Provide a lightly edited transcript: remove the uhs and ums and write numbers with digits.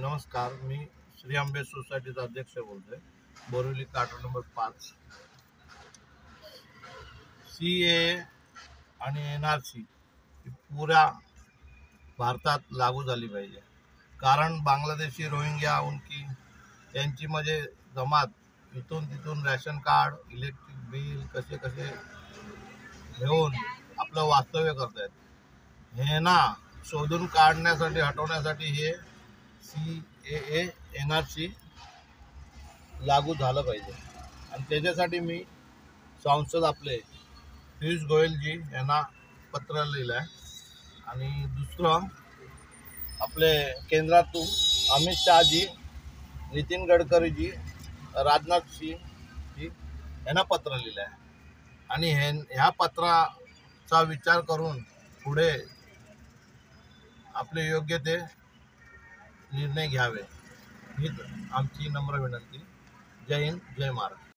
नमस्कार, मी श्री आंबे सोसायटीचा अध्यक्ष बोलतोय. Borivali card number 5. CAA आणि NRC ही पुऱ्या भारतात लागू झाली पाहिजे. कारण बांगलादेशी, रोहिंग्या, उनकी यांची म्हणजे जमात इथून तिथून रॅशन कार्ड, इलेक्ट्रिक बिल कसे कसे घेऊन आपलं वास्तव्य करतायत. हे ना शोधून काढण्यासाठी, हटवण्यासाठी हे CAA NRC लागू झालं पाहिजे. आणि त्याच्यासाठी मी सांसद आपले पियुष गोयलजी यांना पत्र लिहिलं आहे. आणि दुसरं आपले केंद्रातून अमित शहाजी, नितीन गडकरीजी, राजनाथ सिंहजी यांना पत्र लिहिलं आहे. आणि ह्या पत्राचा विचार करून पुढे आपले योग्य ते निर्णय घ्यावे, हीच आमची नम्र विनंती. जय हिंद, जय महाराष्ट्र.